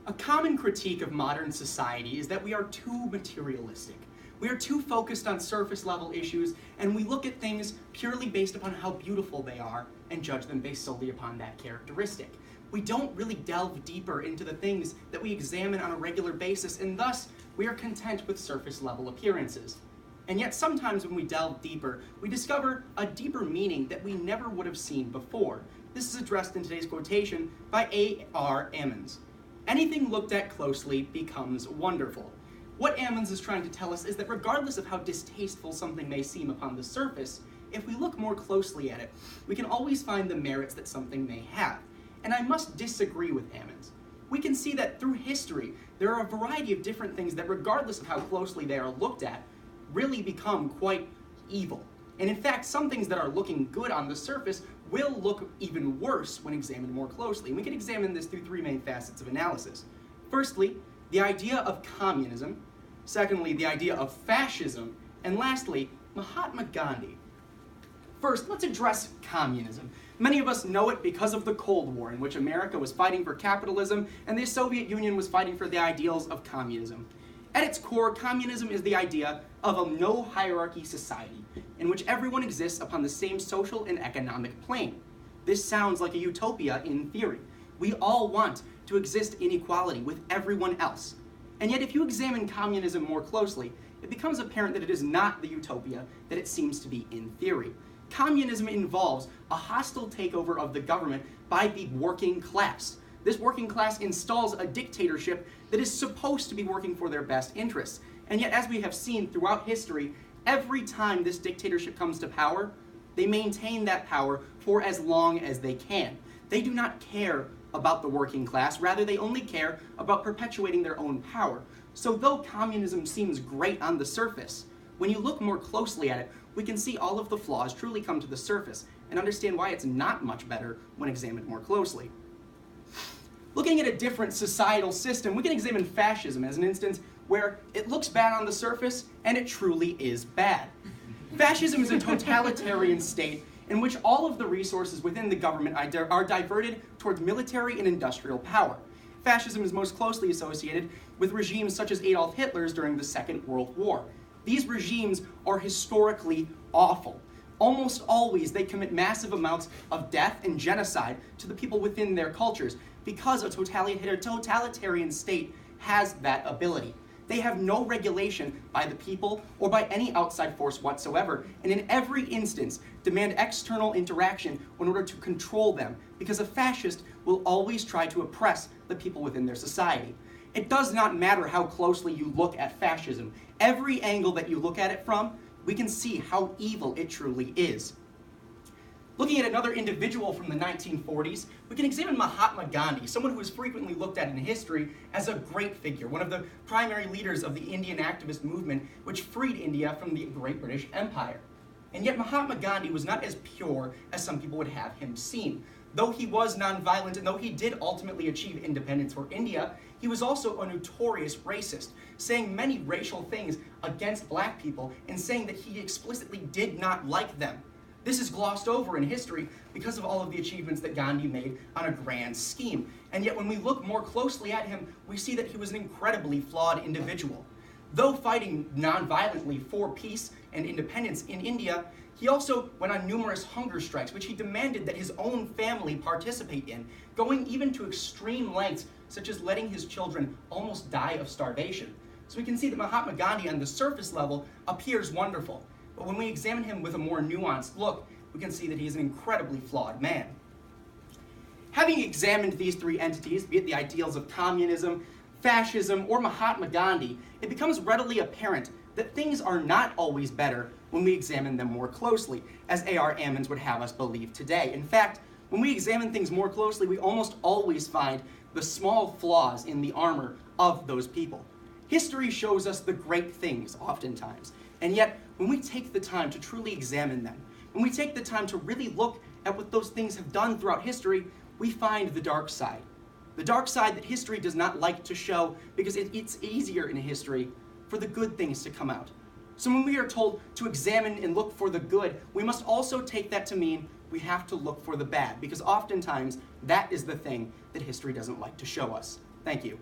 A common critique of modern society is that we are too materialistic. We are too focused on surface level issues, and we look at things purely based upon how beautiful they are and judge them based solely upon that characteristic. We don't really delve deeper into the things that we examine on a regular basis, and thus we are content with surface level appearances. And yet sometimes when we delve deeper, we discover a deeper meaning that we never would have seen before. This is addressed in today's quotation by A.R. Ammons. Anything looked at closely becomes wonderful. What Ammons is trying to tell us is that regardless of how distasteful something may seem upon the surface, if we look more closely at it, we can always find the merits that something may have. And I must disagree with Ammons. We can see that through history, there are a variety of different things that regardless of how closely they are looked at, really become quite evil. And in fact, some things that are looking good on the surface will look even worse when examined more closely. And we can examine this through three main facets of analysis. Firstly, the idea of communism. Secondly, the idea of fascism. And lastly, Mahatma Gandhi. First, let's address communism. Many of us know it because of the Cold War, in which America was fighting for capitalism and the Soviet Union was fighting for the ideals of communism. At its core, communism is the idea of a no-hierarchy society in which everyone exists upon the same social and economic plane. This sounds like a utopia in theory. We all want to exist in equality with everyone else. And yet if you examine communism more closely, it becomes apparent that it is not the utopia that it seems to be in theory. Communism involves a hostile takeover of the government by the working class. This working class installs a dictatorship that is supposed to be working for their best interests. And yet, as we have seen throughout history, every time this dictatorship comes to power, they maintain that power for as long as they can. They do not care about the working class, rather they only care about perpetuating their own power. So though communism seems great on the surface, when you look more closely at it, we can see all of the flaws truly come to the surface and understand why it's not much better when examined more closely. Looking at a different societal system, we can examine fascism as an instance where it looks bad on the surface and it truly is bad. Fascism is a totalitarian state in which all of the resources within the government are diverted towards military and industrial power. Fascism is most closely associated with regimes such as Adolf Hitler's during the Second World War. These regimes are historically awful. Almost always they commit massive amounts of death and genocide to the people within their cultures because a totalitarian state has that ability. They have no regulation by the people or by any outside force whatsoever, and in every instance demand external interaction in order to control them, because a fascist will always try to oppress the people within their society. It does not matter how closely you look at fascism. Every angle that you look at it from, we can see how evil it truly is. Looking at another individual from the 1940s, we can examine Mahatma Gandhi, someone who is frequently looked at in history as a great figure, one of the primary leaders of the Indian activist movement which freed India from the Great British Empire. And yet Mahatma Gandhi was not as pure as some people would have him seem. Though he was nonviolent and though he did ultimately achieve independence for India, he was also a notorious racist, saying many racial things against black people and saying that he explicitly did not like them. This is glossed over in history because of all of the achievements that Gandhi made on a grand scheme. And yet when we look more closely at him, we see that he was an incredibly flawed individual. Though fighting non-violently for peace and independence in India, he also went on numerous hunger strikes, which he demanded that his own family participate in, going even to extreme lengths, such as letting his children almost die of starvation. So we can see that Mahatma Gandhi on the surface level appears wonderful. But when we examine him with a more nuanced look, we can see that he is an incredibly flawed man. Having examined these three entities, be it the ideals of communism, fascism, or Mahatma Gandhi, it becomes readily apparent that things are not always better when we examine them more closely, as A.R. Ammons would have us believe today. In fact, when we examine things more closely, we almost always find the small flaws in the armor of those people. History shows us the great things oftentimes, and yet when we take the time to truly examine them, when we take the time to really look at what those things have done throughout history, we find the dark side. The dark side that history does not like to show because it's easier in history for the good things to come out. So when we are told to examine and look for the good, we must also take that to mean we have to look for the bad, because oftentimes that is the thing that history doesn't like to show us. Thank you.